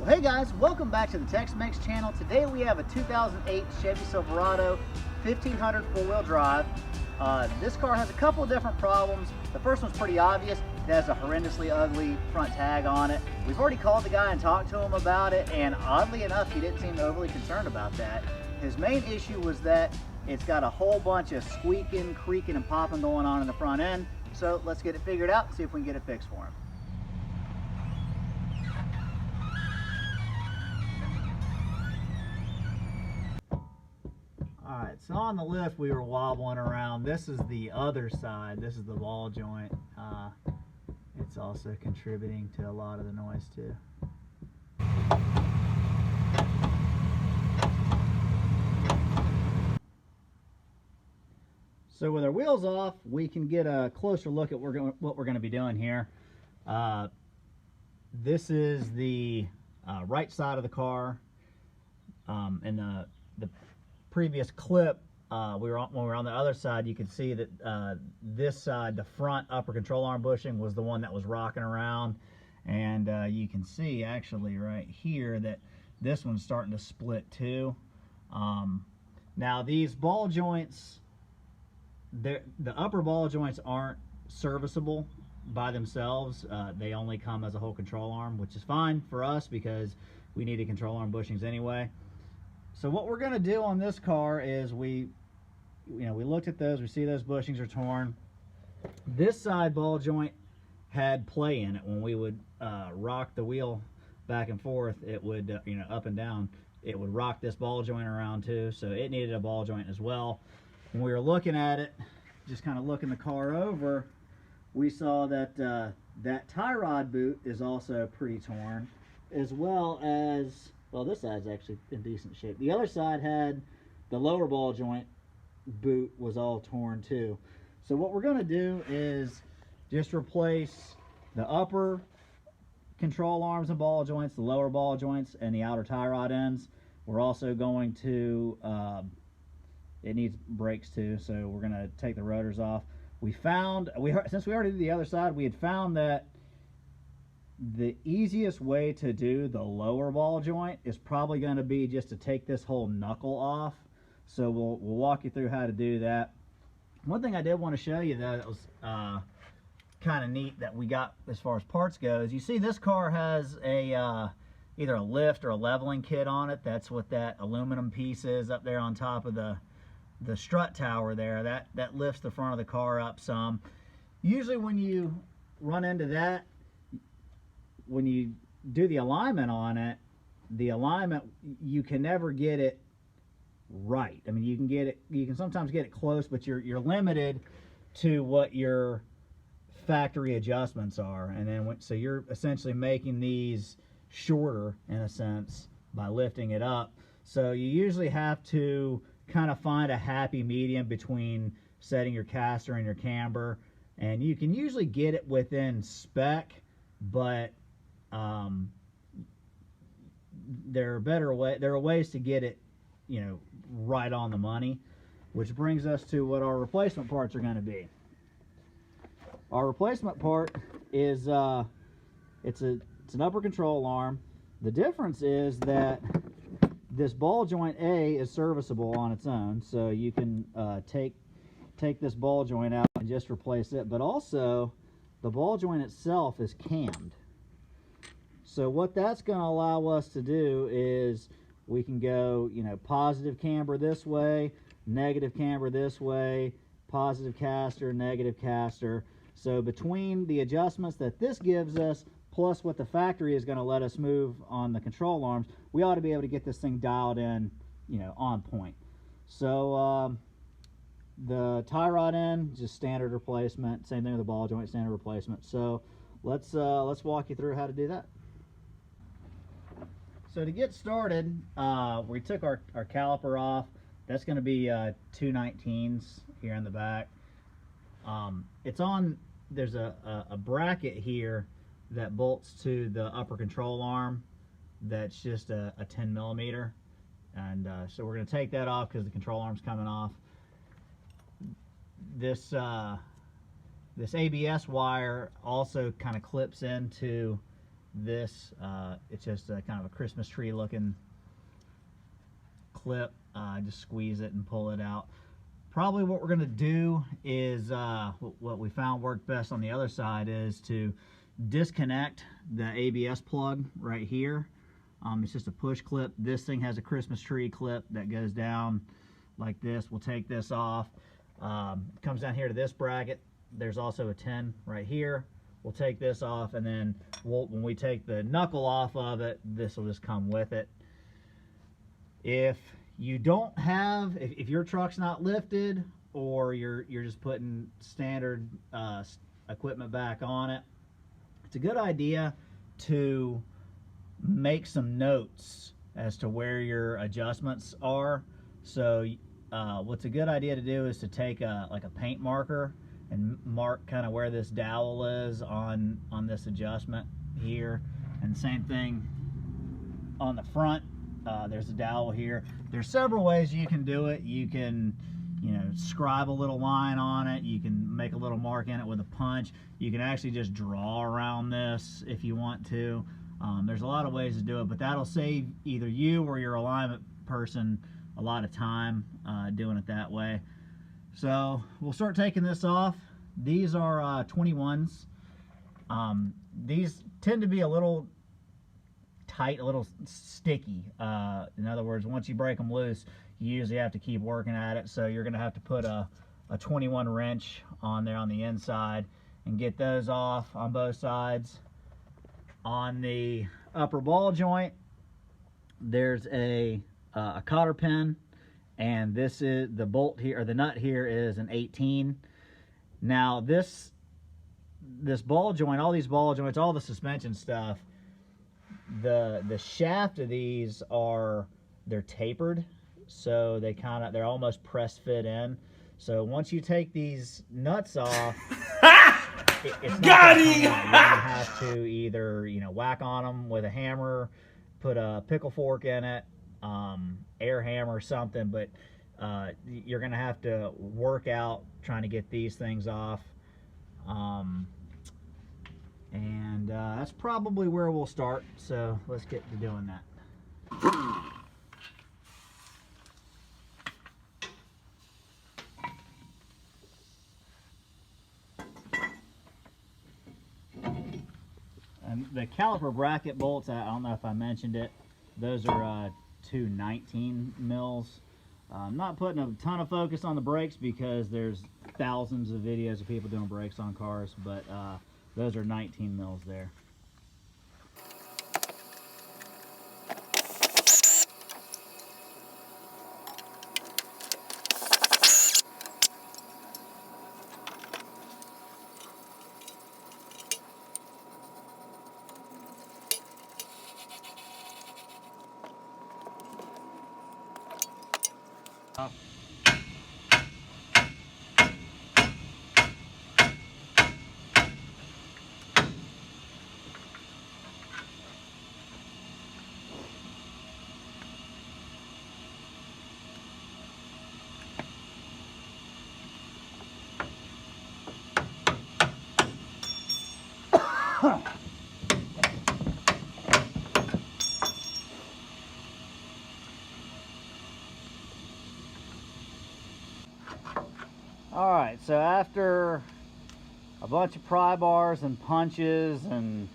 Well, hey guys, welcome back to the Tex-Mex channel. Today we have a 2008 Chevy Silverado 1500 four-wheel drive. This car has a couple of different problems. The first one's pretty obvious. It has a horrendously ugly front tag on it. We've already called the guy and talked to him about it, and oddly enough, he didn't seem overly concerned about that. His main issue was that it's got a whole bunch of squeaking, creaking, and popping going on in the front end. So let's get it figured out and see if we can get it fixed for him. Alright, so on the lift we were wobbling around. This is the other side. This is the ball joint. It's also contributing to a lot of the noise too. So with our wheels off, we can get a closer look at what we're going to be doing here. This is the right side of the car. In the previous clip, when we were on the other side, you could see that this side, the front upper control arm bushing, was the one that was rocking around, and you can see actually right here that this one's starting to split too. Now these ball joints, the upper ball joints aren't serviceable by themselves. They only come as a whole control arm, which is fine for us because we needed control arm bushings anyway. So what we're going to do on this car is we looked at those. We see those bushings are torn. This side ball joint had play in it. When we would rock the wheel back and forth, it would up and down. It would rock this ball joint around too. So it needed a ball joint as well. When we were looking at it, just kind of looking the car over, we saw that that tie rod boot is also pretty torn, as well as, well, this side's actually in decent shape. The other side had the lower ball joint boot was all torn too. So what we're going to do is just replace the upper control arms and ball joints, the lower ball joints, and the outer tie rod ends. We're also going to, it needs brakes too, so we're going to take the rotors off. Since we already did the other side, we had found that the easiest way to do the lower ball joint is probably going to be just to take this whole knuckle off. So we'll walk you through how to do that. One thing I did want to show you that was kind of neat that we got as far as parts goes. You see this car has a either a lift or a leveling kit on it. That's what that aluminum piece is up there on top of the strut tower there. That lifts the front of the car up some. Usually when you run into that, when you do the alignment on it, you can never get it right. I mean, you can sometimes get it close, but you're limited to what your factory adjustments are, and then so you're essentially making these shorter in a sense by lifting it up. So you usually have to kind of find a happy medium between setting your caster and your camber, and you can usually get it within spec, but there are ways to get it, right on the money, which brings us to what our replacement parts are going to be. Our replacement part is it's an upper control arm. The difference is that this ball joint A is serviceable on its own, so you can take this ball joint out and just replace it, but also the ball joint itself is cammed. So what that's going to allow us to do is we can go, positive camber this way, negative camber this way, positive caster, negative caster. So between the adjustments that this gives us, plus what the factory is going to let us move on the control arms, we ought to be able to get this thing dialed in, on point. So the tie rod end, just standard replacement. Same thing with the ball joint, standard replacement. So let's walk you through how to do that. So to get started, we took our caliper off. That's going to be 219s here in the back. There's a bracket here that bolts to the upper control arm. That's just a 10 millimeter. And so we're going to take that off because the control arm's coming off. This ABS wire also kind of clips into this. It's just a kind of a Christmas tree looking clip. Just squeeze it and pull it out. Probably what we're going to do is, what we found worked best on the other side is to disconnect the ABS plug right here. It's just a push clip. This thing has a Christmas tree clip that goes down like this. We'll take this off. It comes down here to this bracket. There's also a 10 right here. We'll take this off, and then when we take the knuckle off of it, this will just come with it. If you don't have, if your truck's not lifted, or you're just putting standard equipment back on it, it's a good idea to make some notes as to where your adjustments are. So what's a good idea to do is to take like a paint marker and mark kind of where this dowel is on this adjustment here, and same thing on the front. There's a dowel here. There's several ways you can do it. You can, scribe a little line on it. You can make a little mark in it with a punch. You can actually just draw around this if you want to. There's a lot of ways to do it, but that'll save either you or your alignment person a lot of time doing it that way. So we'll start taking this off. These are 21s. These tend to be a little tight, a little sticky. In other words, once you break them loose, you usually have to keep working at it. So you're going to have to put a 21 wrench on there on the inside and get those off on both sides. On the upper ball joint, there's a cotter pin, and this is the bolt here, or the nut here is an 18. Now this ball joint, all these ball joints, all the suspension stuff, the shaft of these they're tapered, so they're almost press fit in. So once you take these nuts off, it's not you're gonna have to either whack on them with a hammer, put a pickle fork in it, air hammer or something, but you're gonna have to work out trying to get these things off. And that's probably where we'll start, so let's get to doing that. And the caliper bracket bolts, I don't know if I mentioned it, those are two 19 mils. I'm not putting a ton of focus on the brakes because there's thousands of videos of people doing brakes on cars, but those are 19 mils there. Alright, so after a bunch of pry bars and punches, and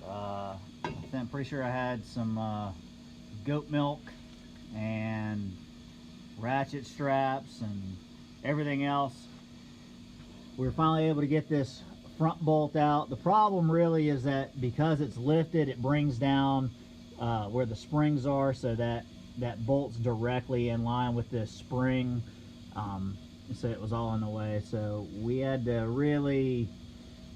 I'm pretty sure I had some goat milk and ratchet straps and everything else, we were finally able to get this front bolt out. The problem really is that because it's lifted, it brings down where the springs are, so that bolt's directly in line with this spring. So it was all in the way, so we had to really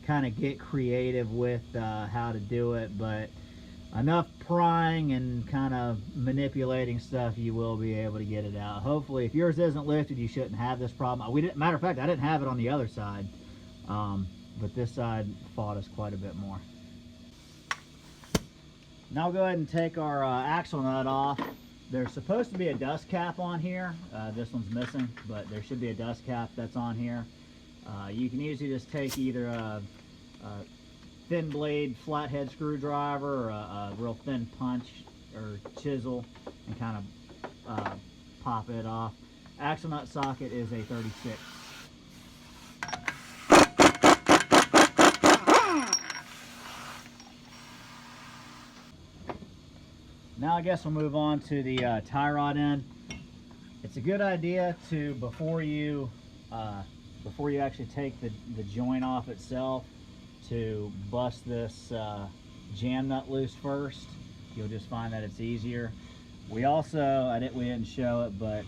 kind of get creative with how to do it, but enough prying and kind of manipulating stuff, you will be able to get it out. Hopefully, if yours isn't lifted, you shouldn't have this problem. Matter of fact, I didn't have it on the other side, but this side fought us quite a bit more. Now we'll go ahead and take our axle nut off. There's supposed to be a dust cap on here. This one's missing, but there should be a dust cap that's on here. You can usually just take either a thin blade flathead screwdriver or a real thin punch or chisel and kind of pop it off. Axle nut socket is a 36. Now I guess we'll move on to the tie rod end. It's a good idea to, before you actually take the joint off itself, to bust this jam nut loose first. You'll just find that it's easier. We also, we didn't show it, but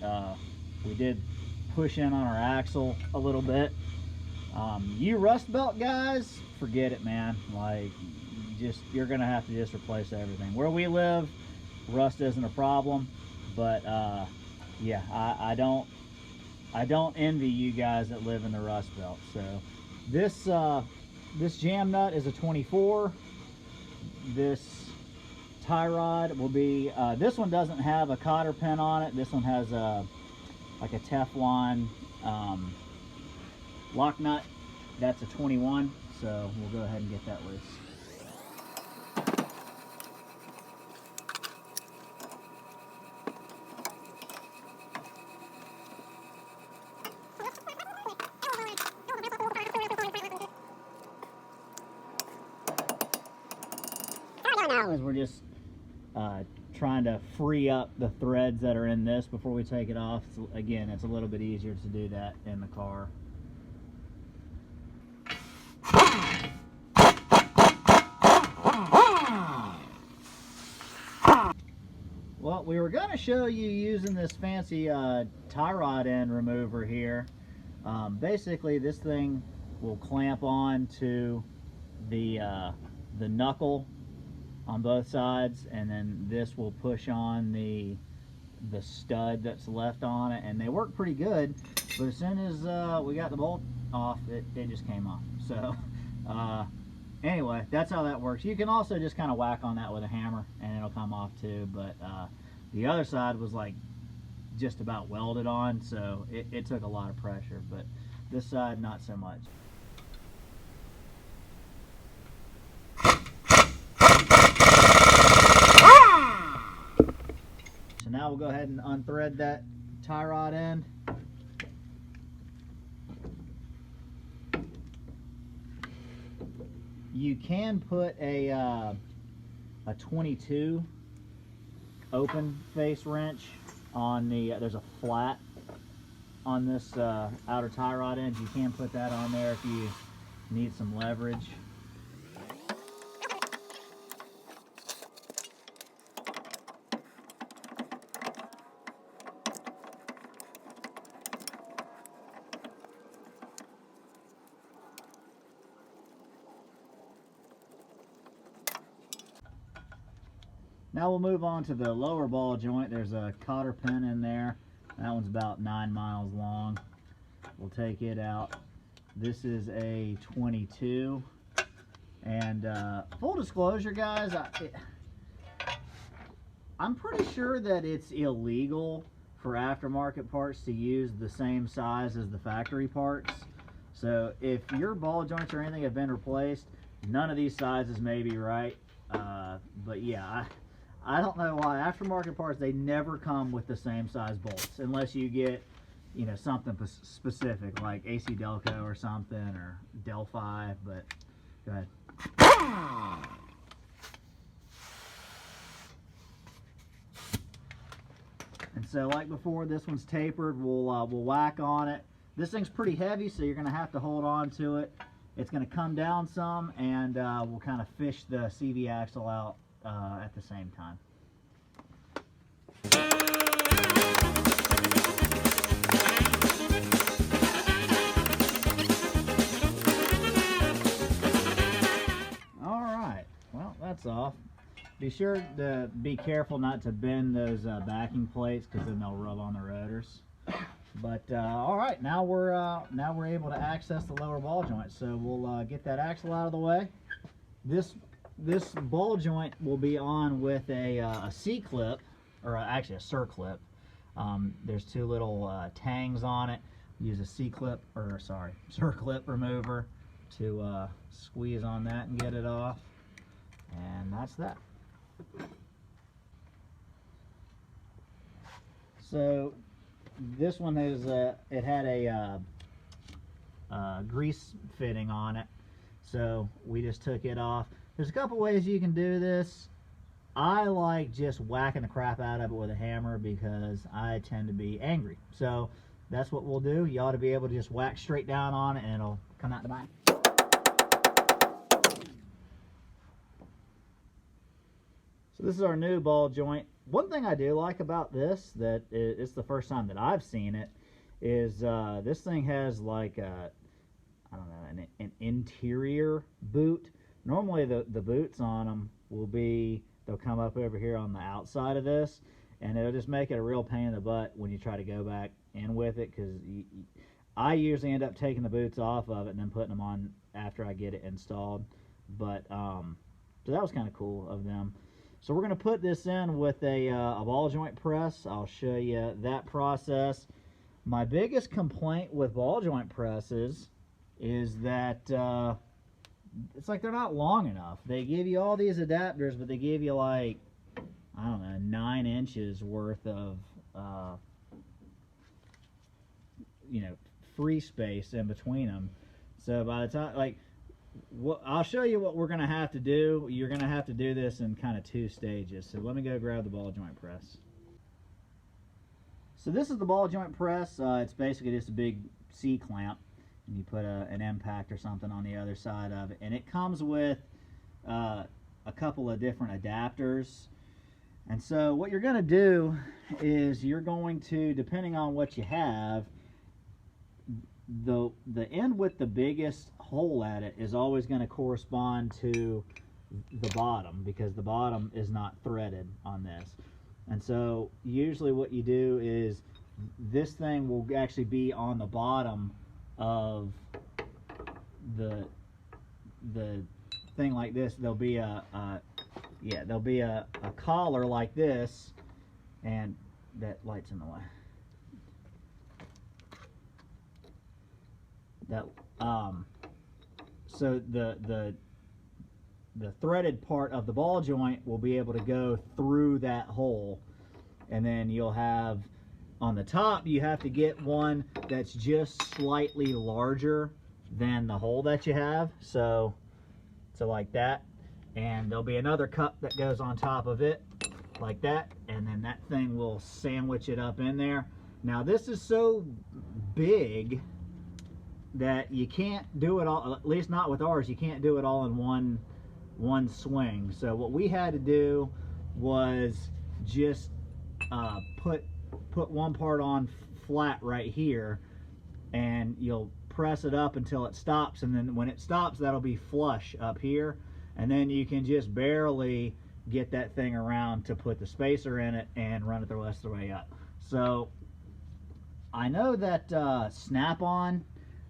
we did push in on our axle a little bit. You rust belt guys, forget it, man. Like, you're gonna have to just replace everything. Where we live, rust isn't a problem, but yeah, I don't envy you guys that live in the rust belt. So this jam nut is a 24. This tie rod will be, this one doesn't have a cotter pin on it. This one has like a Teflon lock nut. That's a 21, so we'll go ahead and get that loose. As we're just trying to free up the threads that are in this before we take it off. Again, it's a little bit easier to do that in the car. Well, we were going to show you using this fancy tie rod end remover here. Basically, this thing will clamp on to the knuckle on both sides, and then this will push on the stud that's left on it, and they work pretty good. But as soon as we got the bolt off, it just came off. So anyway, that's how that works. You can also just kind of whack on that with a hammer and it'll come off too, but the other side was like just about welded on, so it took a lot of pressure, but this side not so much. So now we'll go ahead and unthread that tie rod end. You can put a 22 open face wrench on the, there's a flat on this outer tie rod end. You can put that on there if you need some leverage. Now we'll move on to the lower ball joint. There's a cotter pin in there. That one's about 9 miles long. We'll take it out. This is a 22. And full disclosure, guys, I'm pretty sure that it's illegal for aftermarket parts to use the same size as the factory parts. So if your ball joints or anything have been replaced, none of these sizes may be right. But yeah, I don't know why aftermarket parts, they never come with the same size bolts unless you get, you know, something specific like AC Delco or something, or Delphi. But go ahead. And so like before, this one's tapered. We'll whack on it. This thing's pretty heavy, so you're going to have to hold on to it. It's going to come down some, and we'll kind of fish the CV axle out at the same time. All right, well, that's off. Be sure to be careful not to bend those backing plates, because then they'll rub on the rotors. But all right, now we're able to access the lower ball joint. So we'll get that axle out of the way. This ball joint will be on with a C-clip, or actually a circlip. There's two little tangs on it. Use a C-clip, or sorry, circlip remover to squeeze on that and get it off, and that's that. So this one is it had a grease fitting on it, so we just took it off. There's a couple ways you can do this. I like just whacking the crap out of it with a hammer because I tend to be angry. So that's what we'll do. You ought to be able to just whack straight down on it and it'll come out the back. So this is our new ball joint. One thing I do like about this, that it's the first time that I've seen it, is this thing has like a, I don't know, an interior boot. Normally the boots on them will be, they'll come up over here on the outside of this, and it'll just make it a real pain in the butt when you try to go back in with it, because I usually end up taking the boots off of it and then putting them on after I get it installed. But so that was kind of cool of them. So we're going to put this in with a ball joint press. I'll show you that process. My biggest complaint with ball joint presses is that it's like they're not long enough. They give you all these adapters, but they give you like, I don't know, 9 inches worth of you know, free space in between them. So by the time, like, I'll show you what we're going to have to do. You're going to have to do this in kind of 2 stages. So let me go grab the ball joint press. So this is the ball joint press. It's basically just a big C-clamp, and you put an impact or something on the other side of it. And it comes with a couple of different adapters. And so what you're going to do is you're going to, depending on what you have, the end with the biggest hole at it is always going to correspond to the bottom, because the bottom is not threaded on this. And so usually what you do is this thing will actually be on the bottom of the thing like this. There'll be there'll be a collar like this, and that light's in the way. That so the threaded part of the ball joint will be able to go through that hole, and then you'll have on the top, you have to get one that's just slightly larger than the hole that you have, so like that, and there'll be another cup that goes on top of it like that, and then that thing will sandwich it up in there. Now this is so big that you can't do it all, at least not with ours. You can't do it all in one swing. So what we had to do was just put one part on flat right here, and you'll press it up until it stops, and then when it stops, that'll be flush up here, and then you can just barely get that thing around to put the spacer in it and run it the rest of the way up. So I know that Snap-on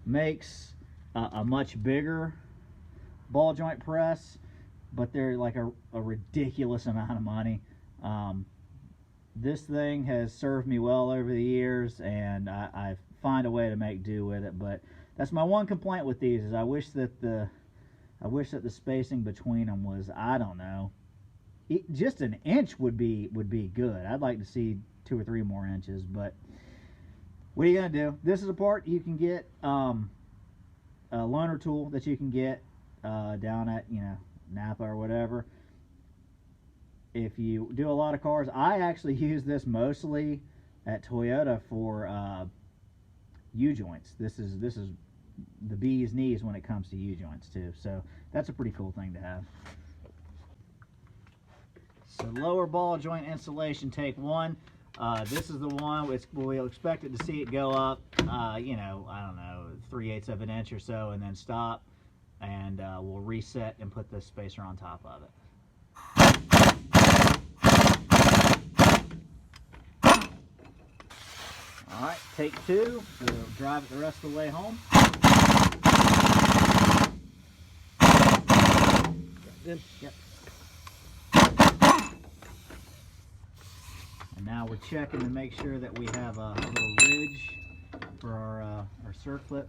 makes a much bigger ball joint press, but they're like a ridiculous amount of money. This thing has served me well over the years, and I find a way to make do with it. But that's my one complaint with these, is I wish that the spacing between them was, I don't know, just an inch would be good. I'd like to see 2 or 3 more inches, but what are you going to do? This is a part you can get, a loaner tool that you can get down at, you know, Napa or whatever. If you do a lot of cars, I actually use this mostly at Toyota for U-joints. This is the bee's knees when it comes to U-joints too. So that's a pretty cool thing to have. So lower ball joint installation, take 1. This is the one which we'll expect it to see it go up, you know, I don't know, 3/8 of an inch or so, and then stop, and we'll reset and put this spacer on top of it. All right, take 2. We'll drive it the rest of the way home. Good. Yep. And now we're checking to make sure that we have a little ridge for our circlip.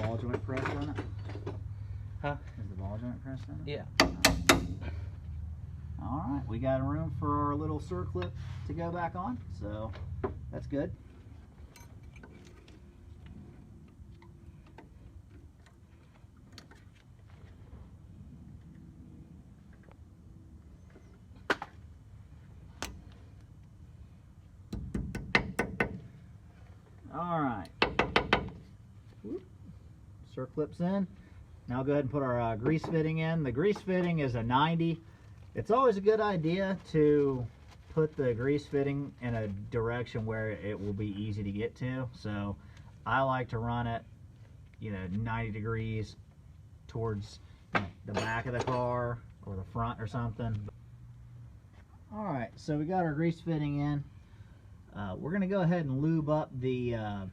ball joint pressed in it? Huh? Is the ball joint pressed in it? Yeah. All right, we got room for our little circlip to go back on, so that's good. All right, circlips in. Now go ahead and put our grease fitting in. The grease fitting is a 90. It's always a good idea to put the grease fitting in a direction where it will be easy to get to. So I like to run it, 90 degrees towards the back of the car or the front or something. All right, so we got our grease fitting in. We're gonna go ahead and lube up the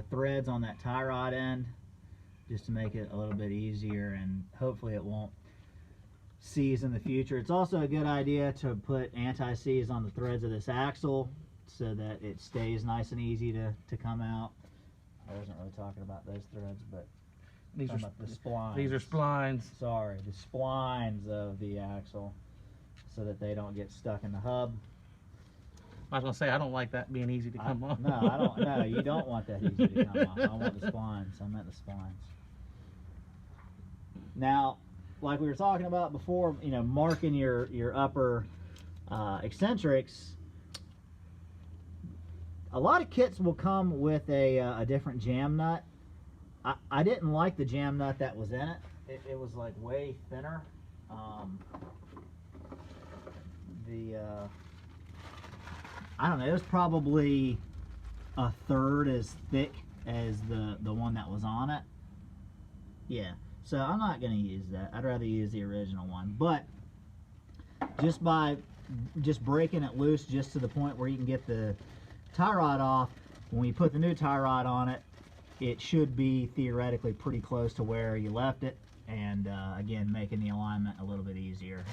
threads on that tie rod end just to make it a little bit easier, and hopefully it won't seize in the future. It's also a good idea to put anti-seize on the threads of this axle so that it stays nice and easy to come out. I wasn't really talking about those threads, but These are the splines. These are splines. Sorry, the splines of the axle, so that they don't get stuck in the hub. I was gonna say I don't like that being easy to come off. No, I don't. No, you don't want that easy to come off. I want the splines. I meant the splines. Now, like we were talking about before, marking your upper eccentrics. A lot of kits will come with a different jam nut. I didn't like the jam nut that was in it. It was like way thinner. I don't know, it was probably a third as thick as the one that was on it. Yeah, so I'm not going to use that. I'd rather use the original one. But just by breaking it loose just to the point where you can get the tie rod off, when you put the new tie rod on it, it should be theoretically pretty close to where you left it, and again, making the alignment a little bit easier.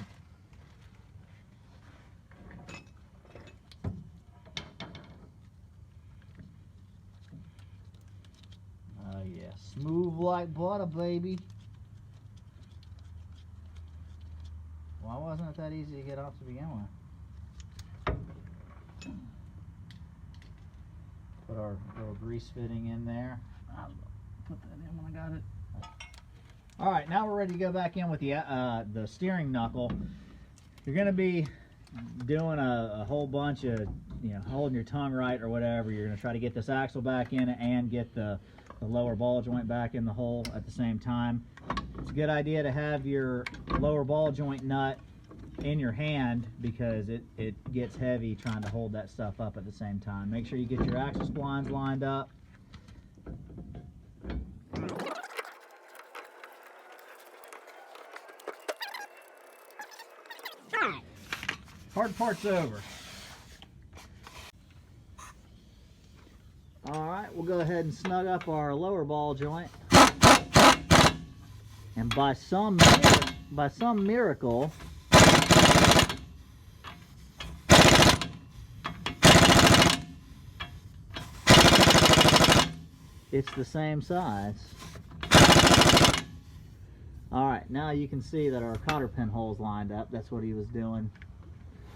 Yeah, smooth like butter, baby. Why wasn't it that easy to get off to begin with? Put our little grease fitting in there. I'll put that in when I got it. All right, now we're ready to go back in with the steering knuckle. You're going to be doing a whole bunch of, holding your tongue right or whatever. You're going to try to get this axle back in it and get the lower ball joint back in the hole at the same time. It's a good idea to have your lower ball joint nut in your hand because it gets heavy trying to hold that stuff up at the same time. Make sure you get your axle splines lined up. Hard part's over. Alright, we'll go ahead and snug up our lower ball joint. And by some miracle, it's the same size. Alright, now you can see that our cotter pin hole's lined up. That's what he was doing.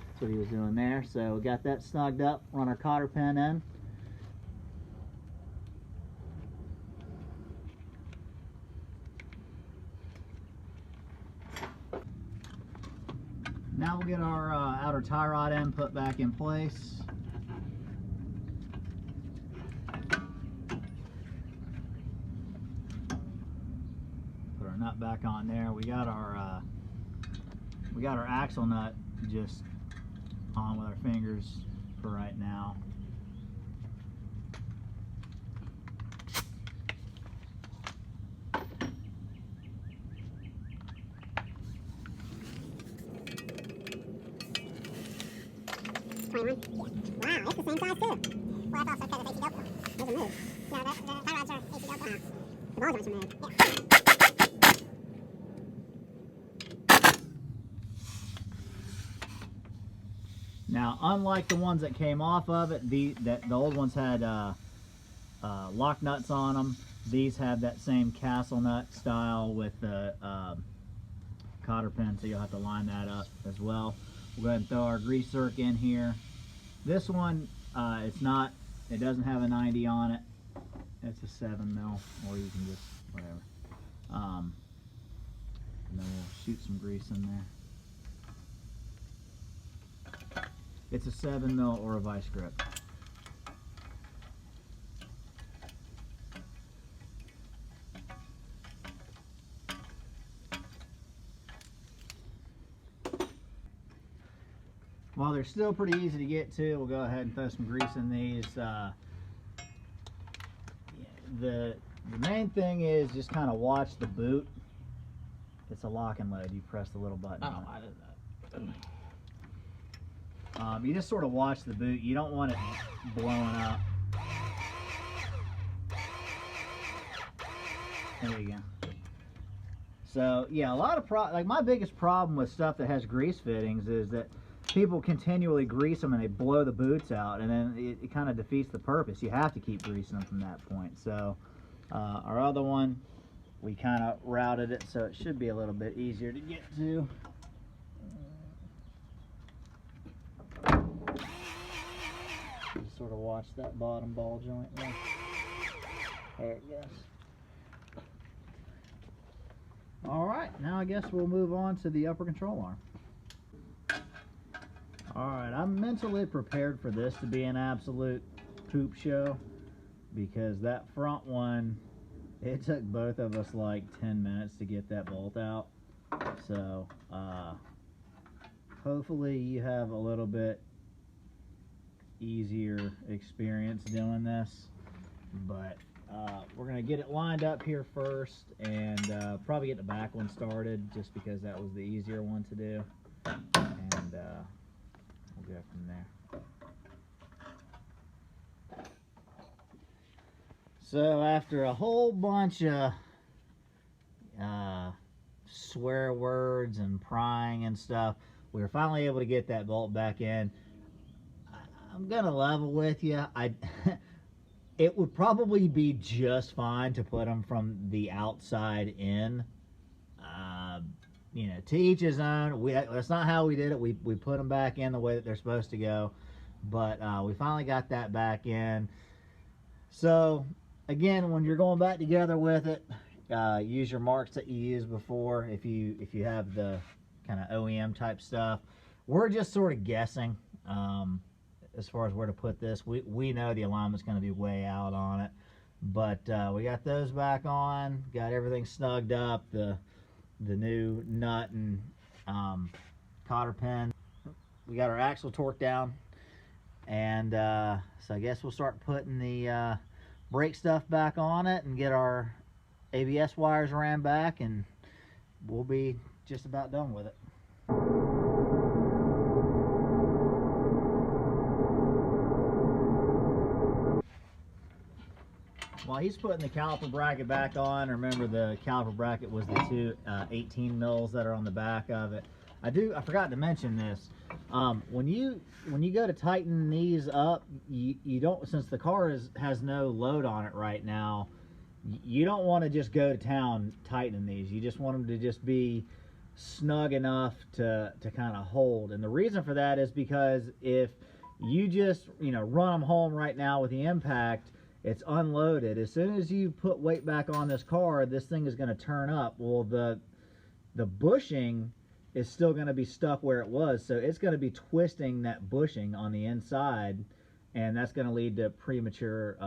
That's what he was doing there. So we got that snugged up, run our cotter pin in. Now we'll get our outer tie rod end put back in place. Put our nut back on there. We got our axle nut just on with our fingers for right now. Wow, it's the same size too. Well, that's also because it's AC Dope. Those are moved. No, the tie rods are AC Dope. The ball joints are moved. Yeah. Now, unlike the ones that came off of it, the old ones had lock nuts on them. These have that same castle nut style with the cotter pin, so you'll have to line that up as well. We'll go ahead and throw our grease zerk in here. This one, it doesn't have a 90 on it. It's a 7 mil, or you can just, whatever. And then we'll shoot some grease in there. It's a 7 mil or a vice grip. While they're still pretty easy to get to, we'll go ahead and throw some grease in these. The main thing is just kind of watch the boot. It's a lock and load. You press the little button. Oh, I did that. You just sort of watch the boot. You don't want it blowing up. There you go. So yeah, a lot of like my biggest problem with stuff that has grease fittings is that people continually grease them and they blow the boots out, and then it kind of defeats the purpose. You have to keep greasing them from that point. So our other one, we kind of routed it so it should be a little bit easier to get to. Just sort of watch that bottom ball joint there. There it goes. All right, now I guess we'll move on to the upper control arm. Alright, I'm mentally prepared for this to be an absolute poop show, because that front one, it took both of us like 10 minutes to get that bolt out. So, hopefully you have a little bit easier experience doing this. But we're going to get it lined up here first, and probably get the back one started just because that was the easier one to do. And we'll go from there. So after a whole bunch of swear words and prying and stuff, we were finally able to get that bolt back in. I'm gonna level with you. It would probably be just fine to put them from the outside in. You know, to each his own. That's not how we did it. We put them back in the way that they're supposed to go. But we finally got that back in. So again, when you're going back together with it, use your marks that you used before. If you have the kind of OEM type stuff, we're just sort of guessing as far as where to put this. We know the alignment's going to be way out on it, but we got those back on. Got everything snugged up. The new nut and cotter pin. We got our axle torqued down, and so I guess we'll start putting the brake stuff back on it and get our ABS wires ran back, and we'll be just about done with it. While he's putting the caliper bracket back on, remember the caliper bracket was the two 18 mils that are on the back of it. I forgot to mention this. When you go to tighten these up, you don't, since the car has no load on it right now, you don't want to just go to town tightening these. You just want them to just be snug enough to kind of hold. And the reason for that is because if you just run them home right now with the impact, it's unloaded. As soon as you put weight back on this car, this thing is going to turn up. Well, the bushing is still going to be stuck where it was, so it's going to be twisting that bushing on the inside, and that's going to lead to premature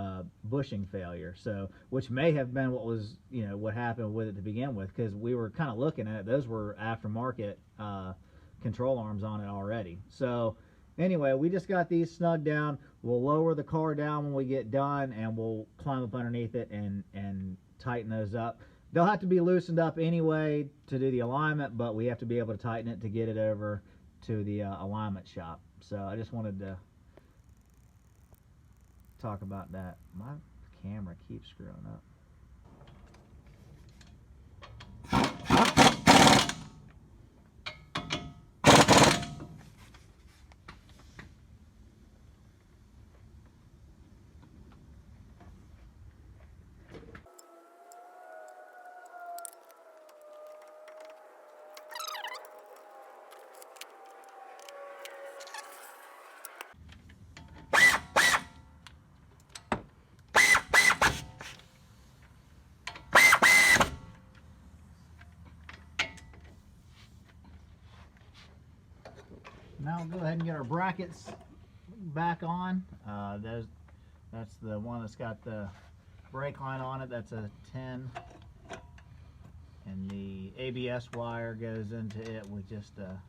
bushing failure. So, which may have been what happened with it to begin with, because we were kind of looking at it. Those were aftermarket control arms on it already. So anyway, we just got these snugged down. We'll lower the car down when we get done, and we'll climb up underneath it and tighten those up. They'll have to be loosened up anyway to do the alignment, but we have to be able to tighten it to get it over to the alignment shop. So I just wanted to talk about that. My camera keeps screwing up. now we'll go ahead and get our brackets back on. That's the one that's got the brake line on it. That's a 10. And the ABS wire goes into it with just a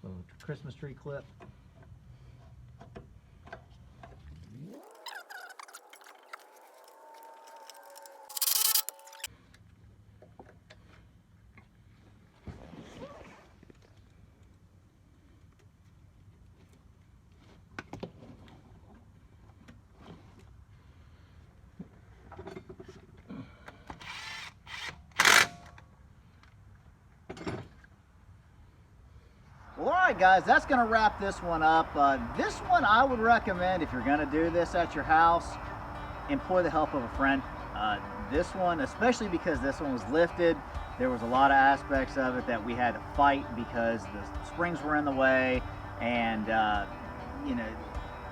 little Christmas tree clip. Well, alright guys, that's going to wrap this one up. This one I would recommend, if you're going to do this at your house, employ the help of a friend. This one, especially because this one was lifted, there was a lot of aspects of it that we had to fight because the springs were in the way, and you know,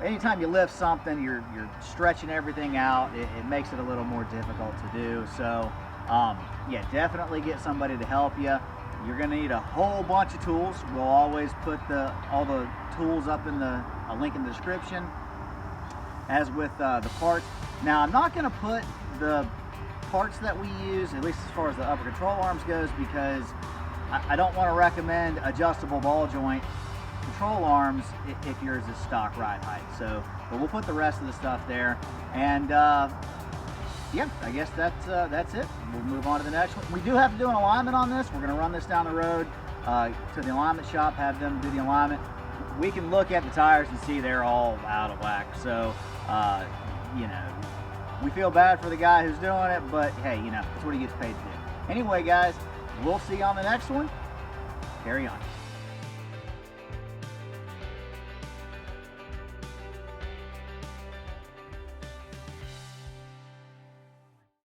anytime you lift something, you're stretching everything out. It makes it a little more difficult to do. So yeah, definitely get somebody to help you. You're going to need a whole bunch of tools. We'll always put all the tools up in a link in the description, as with the parts. Now, I'm not going to put the parts that we use, at least as far as the upper control arms goes, because I don't want to recommend adjustable ball joint control arms if yours is stock ride height. So, but we'll put the rest of the stuff there. And yeah, I guess that's it. We'll move on to the next one. We do have to do an alignment on this. We're going to run this down the road to the alignment shop, have them do the alignment. We can look at the tires and see they're all out of whack. So, you know, we feel bad for the guy who's doing it, but hey, you know, that's what he gets paid to do. Anyway, guys, we'll see you on the next one. Carry on.